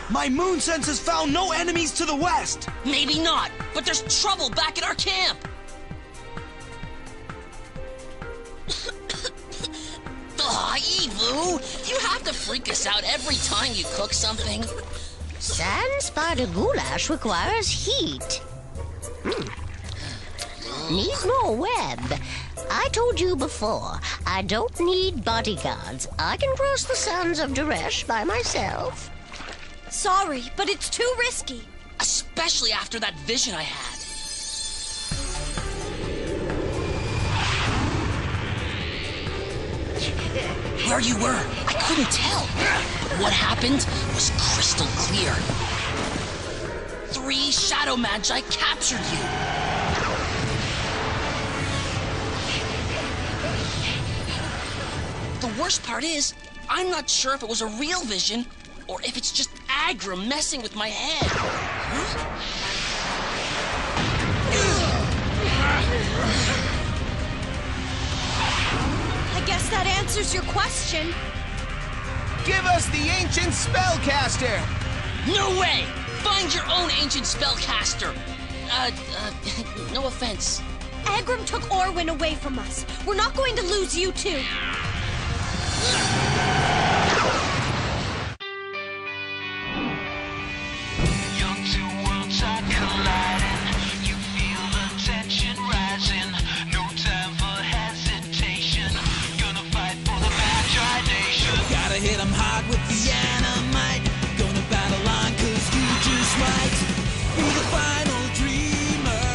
My moon sense has found no enemies to the west! Maybe not, but there's trouble back at our camp! Aw, Evu! You have to freak us out every time you cook something. Sand spider goulash requires heat. Need more web. I told you before, I don't need bodyguards. I can cross the sands of Duresh by myself. Sorry, but it's too risky. Especially after that vision I had. Where you were, I couldn't tell. What happened was crystal clear. 3 shadow magi captured you. The worst part is, I'm not sure if it was a real vision or if it's just Agram messing with my head. I guess that answers your question. Give us the ancient spellcaster! No way! Find your own ancient spellcaster! No offense. Agram took Orwin away from us. We're not going to lose you too. Your 2 worlds are colliding. You feel the tension rising. No time for hesitation. Gonna fight for the Magi Nation. Gotta hit 'em hard with the animite. Gonna battle on 'cause you just might be the final dreamer.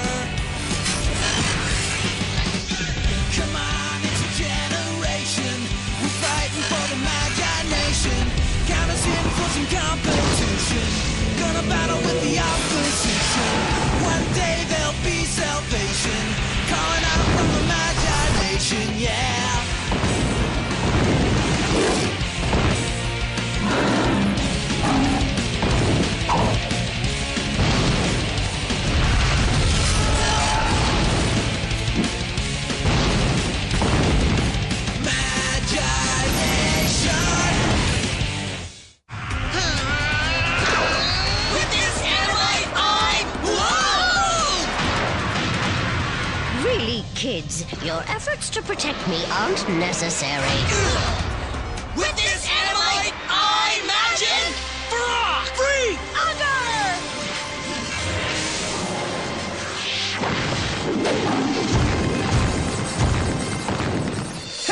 Come on, it's a generation. We're fighting for the Magi Nation. Count us in for some competition. Gonna battle with the opposition. One day there'll be salvation. Calling out from the Magi Nation, yeah. Kids, your efforts to protect me aren't necessary. With this animite, I imagine Brock! Free! Unger!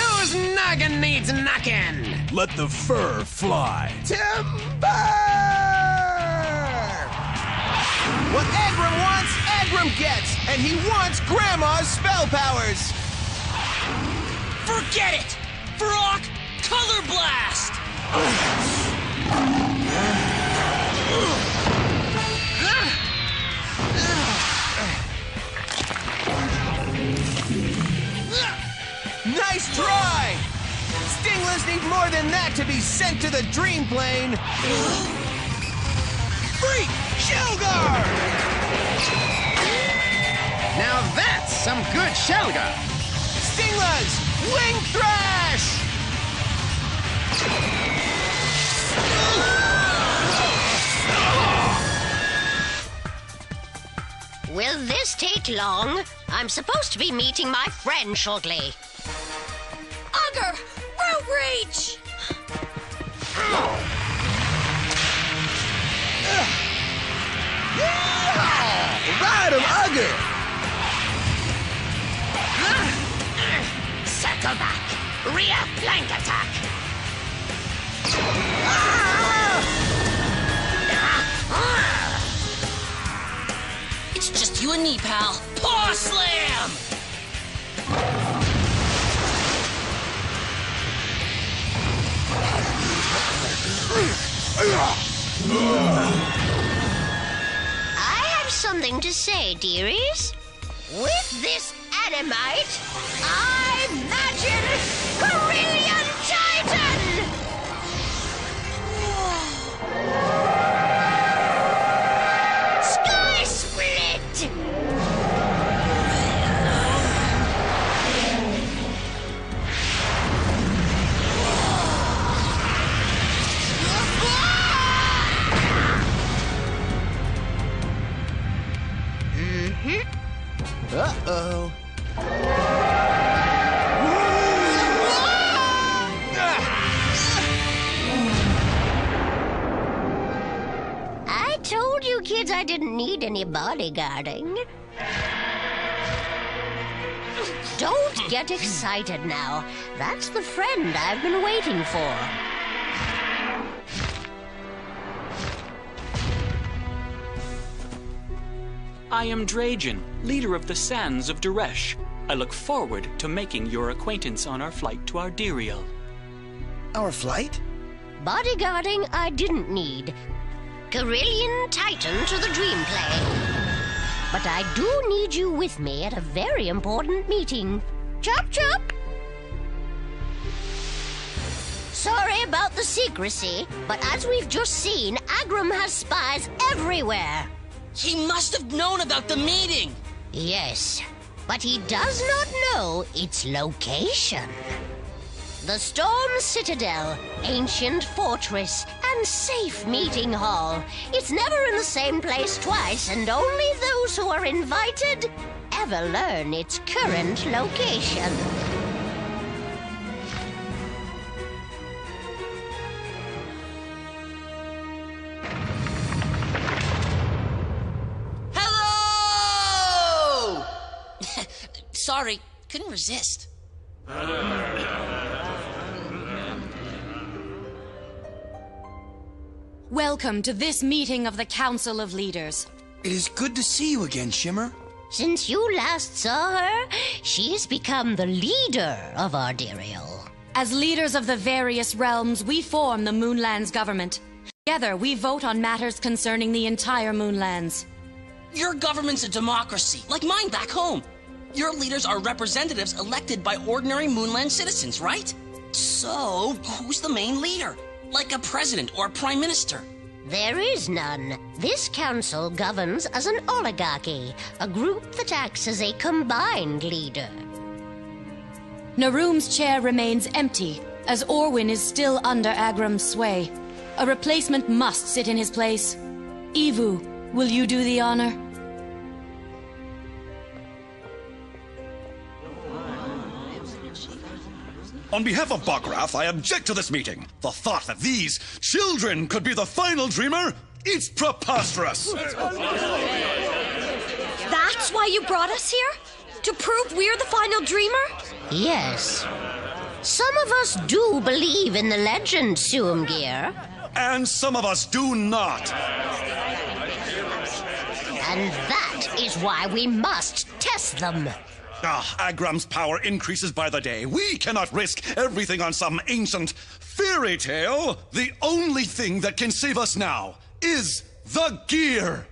Whose noggin needs knocking? Let the fur fly. Timber! What Agram wants, Agram gets, and he wants Grandma's spell powers. Forget it! Brock, Color Blast! Nice try! Stingless need more than that to be sent to the Dream Plane. Freak! Shell Guard! Now that's some good shell guard. Stingla's Wing Thrash! Will this take long? I'm supposed to be meeting my friend shortly. Unger! Road Rage! Ride him, Ugger! Circle back. Rear flank attack. It's just you and me, pal. Paw Slam! I have something to say, dearies. With this animite, I imagine Carillion Titan! Sky Split! Uh-oh. I told you kids I didn't need any bodyguarding. Don't get excited now. That's the friend I've been waiting for. I am Drajan, leader of the Sands of Duresh. I look forward to making your acquaintance on our flight to Ardiriel. Our flight? Bodyguarding I didn't need. Carillion Titan to the dream plane. But I do need you with me at a very important meeting. Chop chop! Sorry about the secrecy, but as we've just seen, Agram has spies everywhere. He must have known about the meeting. Yes, but he does not know its location. The Storm Citadel, ancient fortress, and safe meeting hall. It's never in the same place twice, and only those who are invited ever learn its current location. Hello! Sorry, couldn't resist. Welcome to this meeting of the Council of Leaders. It is good to see you again, Shimmer. Since you last saw her, she's become the leader of Ardiriel. As leaders of the various realms, we form the Moonlands government. Together, we vote on matters concerning the entire Moonlands. Your government's a democracy, like mine back home. Your leaders are representatives elected by ordinary Moonland citizens, right? So, who's the main leader? Like a president or a prime minister? There is none. This council governs as an oligarchy, a group that acts as a combined leader. Narum's chair remains empty, as Orwin is still under Agram's sway. A replacement must sit in his place. Evu, will you do the honor? On behalf of Bagrath, I object to this meeting. The thought that these children could be the final dreamer, it's preposterous. That's why you brought us here? To prove we're the final dreamer? Yes. Some of us do believe in the legend, Suumgir. And some of us do not. And that is why we must test them. Agram's power increases by the day. We cannot risk everything on some ancient fairy tale. The only thing that can save us now is the gear.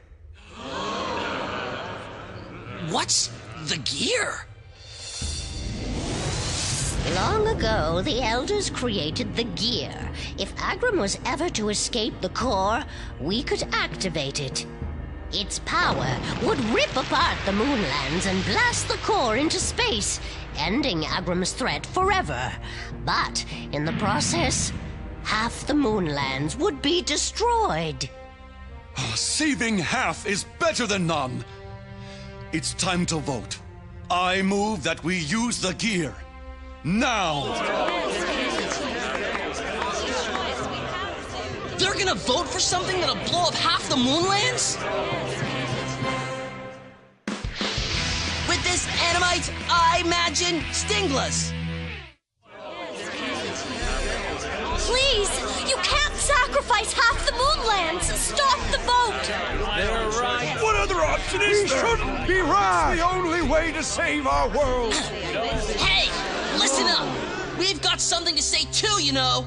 What's the gear? Long ago, the Elders created the gear. If Agram was ever to escape the core, we could activate it. Its power would rip apart the Moonlands and blast the core into space, ending Agram's threat forever. But in the process, half the Moonlands would be destroyed. Saving half is better than none. It's time to vote. I move that we use the gear. Now! They're gonna vote for something that'll blow up half the Moonlands? With this animite, I imagine Stinglas. Please! You can't sacrifice half the Moonlands! Stop the vote! They're right. What other option is there? We shouldn't be rash. It's the only way to save our world. Hey, listen up. We've got something to say too, you know.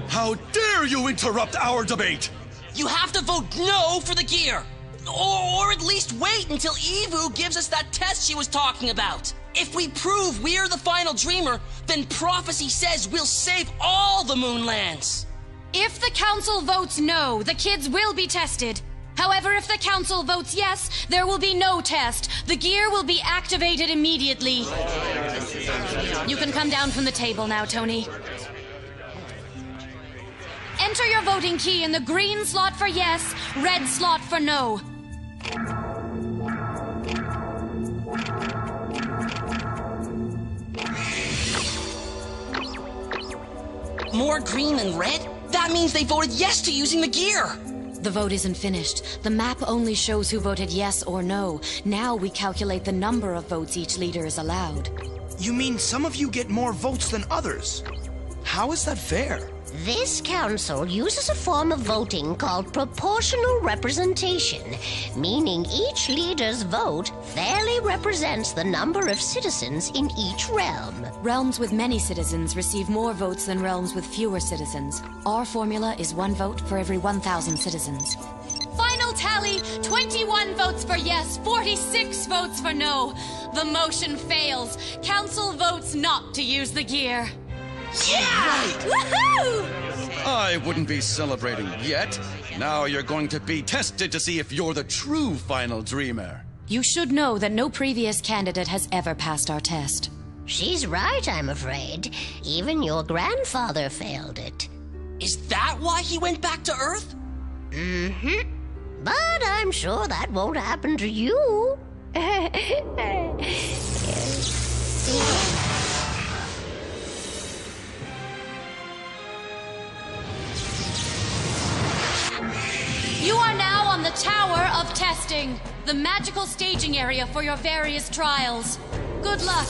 How dare you interrupt our debate? You have to vote no for the gear. Or at least wait until Evu gives us that test she was talking about. If we prove we're the final dreamer, then prophecy says we'll save all the Moonlands. If the council votes no, the kids will be tested. However, if the council votes yes, there will be no test. The gear will be activated immediately. You can come down from the table now, Tony. Enter your voting key in the green slot for yes, red slot for no. More green than red? That means they voted yes to using the gear. The vote isn't finished. The map only shows who voted yes or no. Now we calculate the number of votes each leader is allowed. You mean some of you get more votes than others? How is that fair? This council uses a form of voting called proportional representation, meaning each leader's vote fairly represents the number of citizens in each realm. Realms with many citizens receive more votes than realms with fewer citizens. Our formula is 1 vote for every 1,000 citizens. Final tally, 21 votes for yes, 46 votes for no. The motion fails. Council votes not to use the gear. Yeah! Woohoo! I wouldn't be celebrating yet. Now you're going to be tested to see if you're the true final dreamer. You should know that no previous candidate has ever passed our test. She's right, I'm afraid. Even your grandfather failed it. Is that why he went back to Earth? Mm-hmm. But I'm sure that won't happen to you. You are now on the Tower of Testing, the magical staging area for your various trials. Good luck.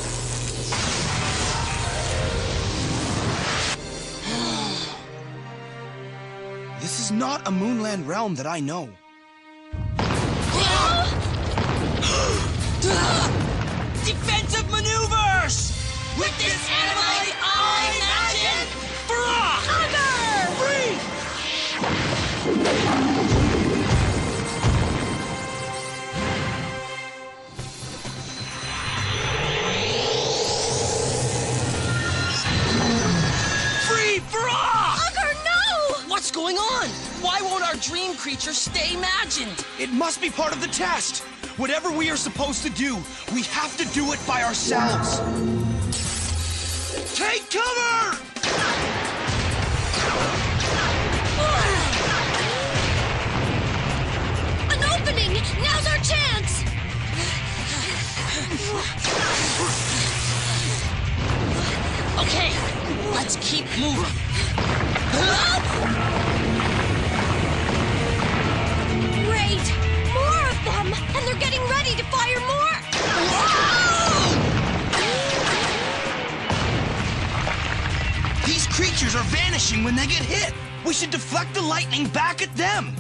This is not a Moonland realm that I know. Defensive maneuvers! With this animalite, I imagine... Free for all! Ugger, no! What's going on? Why won't our dream creature stay imagined? It must be part of the test. Whatever we are supposed to do, we have to do it by ourselves. Take cover! An opening! Now's our chance! Okay, let's keep moving. Great! More of them! And they're getting ready to fire more! These creatures are vanishing when they get hit. We should deflect the lightning back at them.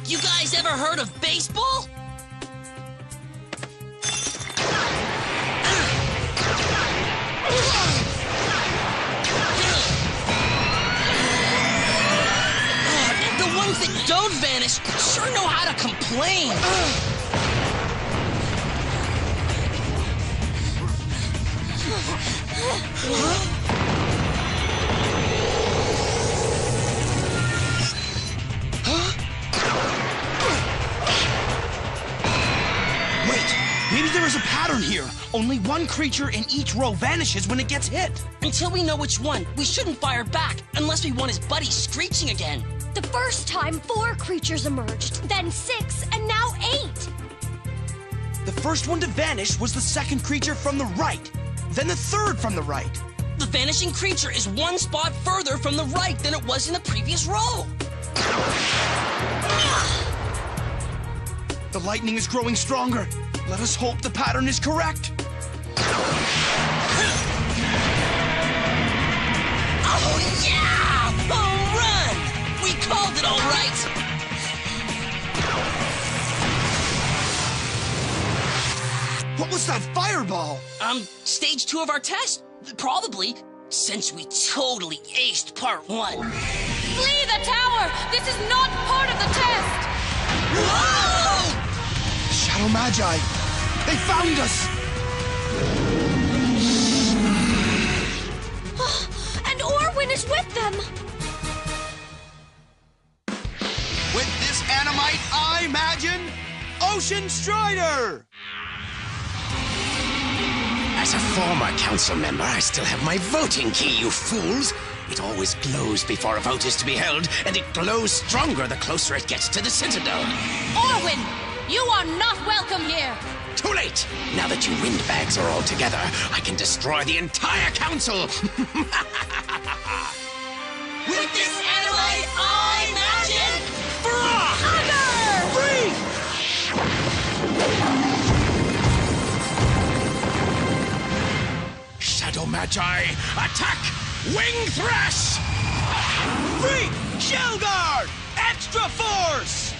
You guys ever heard of baseball? The ones that don't vanish sure know how to complain. Wait, maybe there is a pattern here. Only one creature in each row vanishes when it gets hit. Until we know which one, we shouldn't fire back unless we want his buddy screeching again. The first time, 4 creatures emerged, then 6, and now 8. The first one to vanish was the second creature from the right, then the third from the right. The vanishing creature is 1 spot further from the right than it was in the previous row. The lightning is growing stronger. Let us hope the pattern is correct. Oh, yeah! Home run! We called it all right! What was that fireball? Stage 2 of our test. Probably, since we totally aced part 1. Flee the tower! This is not part of the test! Whoa! Shadow Magi! They found us! And Orwin is with them! With this animite, I imagine Ocean Strider! As a former council member, I still have my voting key, you fools. It always glows before a vote is to be held, and it glows stronger the closer it gets to the Citadel. Orwin, you are not welcome here. Too late! Now that you windbags are all together, I can destroy the entire council! With this animite, I imagine... Shadow Magi, attack! Wing Thrash! Free! Shell Guard! Extra Force!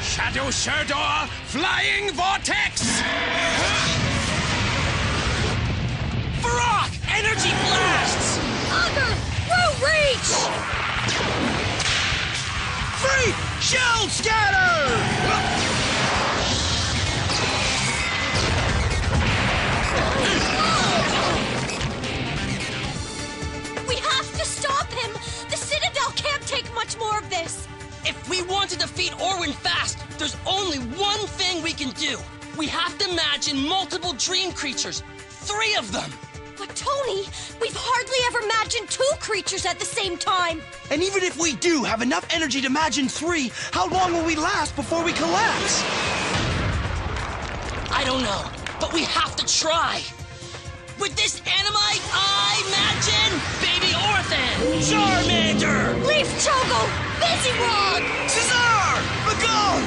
Shadow Sherdor, Flying Vortex! Varrock, Energy Blasts! Augur, Root Reach! Free! Shell Scatter! We have to stop him! The Citadel can't take much more of this! If we want to defeat Orwin fast, there's only one thing we can do. We have to imagine multiple dream creatures. 3 of them. But Tony, we've hardly ever imagined 2 creatures at the same time. And even if we do have enough energy to imagine 3, how long will we last before we collapse? I don't know, but we have to try. With this animite, I imagine Baby Orphan, Charmander, Leaf Chogo, Busywog, Cesar! Magog!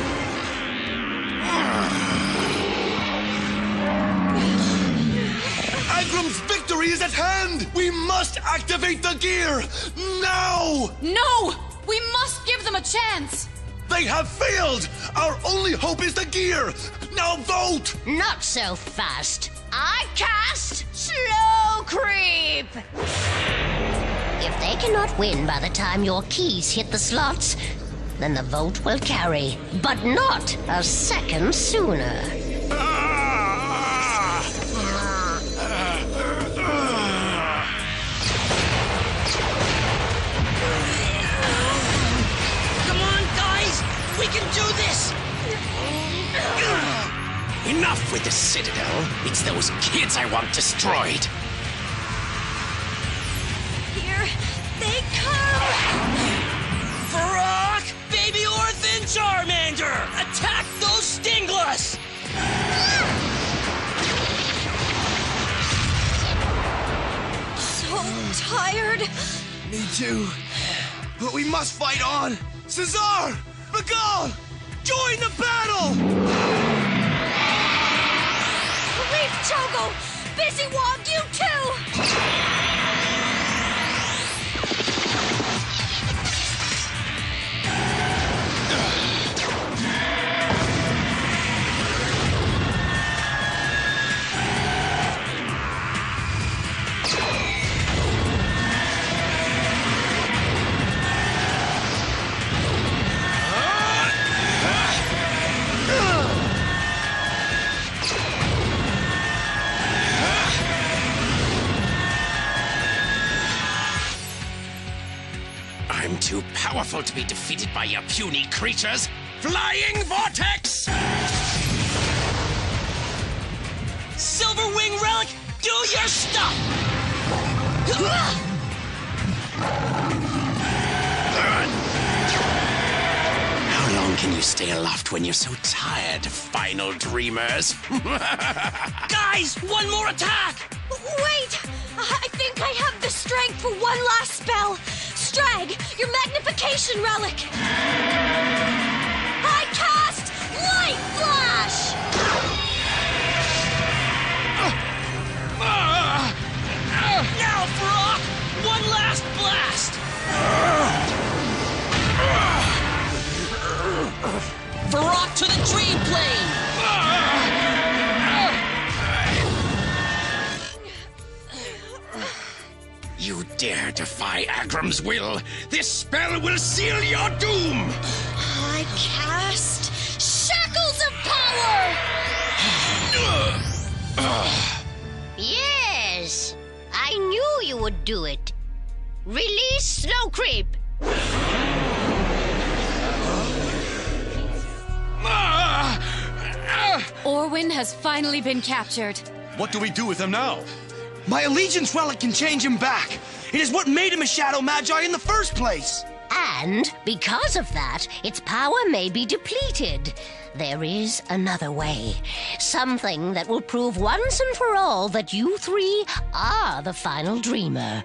Agram's victory is at hand! We must activate the gear! Now! No! We must give them a chance! They have failed! Our only hope is the gear! Now vote! Not so fast. I cast Slow Creep! If they cannot win by the time your keys hit the slots, then the vote will carry, but not a second sooner. Come on, guys! We can do this! Enough with the Citadel. It's those kids I want destroyed. Here they come! Varrock, Baby Orphan, Charmander! Attack those Stingless! So tired. Me too. But we must fight on. Cesar! Magog! Join the battle! Leaf Chogo, Busywog, you too! I'm too powerful to be defeated by your puny creatures. Flying Vortex! Silverwing Relic, do your stuff! How long can you stay aloft when you're so tired, final dreamers? Guys, one more attack! Wait! I think I have the strength for one last spell. Strag, your magnification relic! I cast Light Flash! Now, Varrock! One last blast! Varrock to the Dream Plane! You dare defy Agram's will? This spell will seal your doom! I cast Shackles of Power! Yes! I knew you would do it. Release Slow Creep! Orwin has finally been captured. What do we do with him now? My allegiance relic can change him back. It is what made him a Shadow Magi in the first place. And because of that, its power may be depleted. There is another way. Something that will prove once and for all that you three are the final dreamer.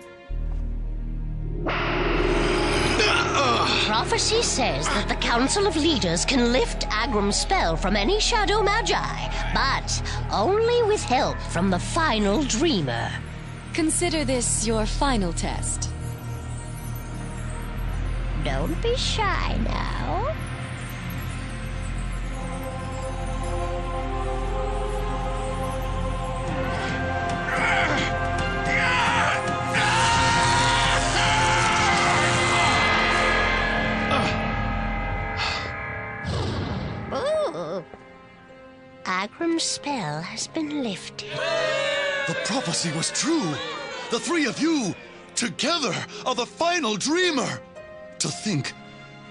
Prophecy says that the Council of Leaders can lift Agram's spell from any Shadow Magi, but only with help from the final dreamer. Consider this your final test. Don't be shy now. Agram's spell has been lifted. The prophecy was true. The three of you, together, are the final dreamer. To think,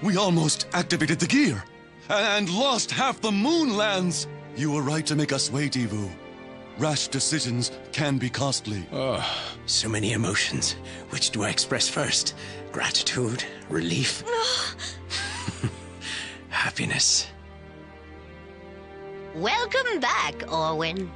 we almost activated the gear and lost half the Moonlands. You were right to make us wait, Evu. Rash decisions can be costly. So many emotions. Which do I express first? Gratitude, relief, happiness. Welcome back, Orwin.